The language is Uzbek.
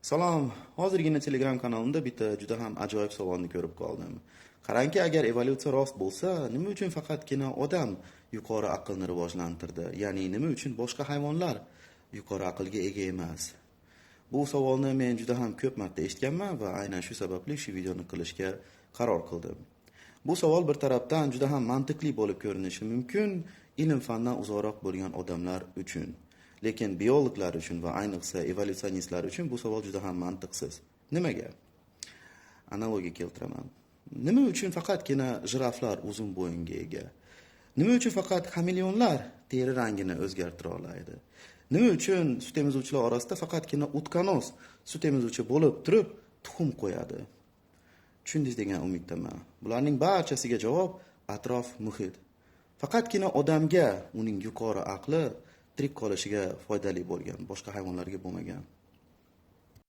Salom, hozirgina Telegram kanalimda bitta juda ham ajoyib savolni ko'rib qoldim. Qarangki, agar evolyutsiya rost bo'lsa, nima uchun faqatgina odam yuqori aqlni rivojlantirdi? Ya'ni nima uchun boshqa hayvonlar yuqori aqlga ega emas? Bu savolni men juda ham ko'p marta eshitganman va aynan shu sababli shu videoni qilishga qaror qildim. Bu savol bir tarafdan juda ham mantiqli bo'lib ko'rinishi mumkin ilm fandan uzoqroq bo'lgan odamlar uchun. Lekin biologlar uchun va ayniqsa evolyutsionistlar uchun bu savol juda ham mantiqsiz. Nimaga? Analogiya keltiraman. Nima uchun faqatgina jiraflar uzun bo'yinga ega? Nima uchun faqat xameleonlar teri rangini o'zgartira oladi? Nima uchun sut emizuvchilar orasida faqatgina utkanoz sut emizuvchi bo'lib turib tuxum qo'yadi? Tushundingiz degan umiddaman. Bularning barchasiga javob atrof muhit. Faqatgina odamga uning yuqori aqli tirik qolishiga foydali bo'lgan, boshqa hayvonlarga bo'lmagan.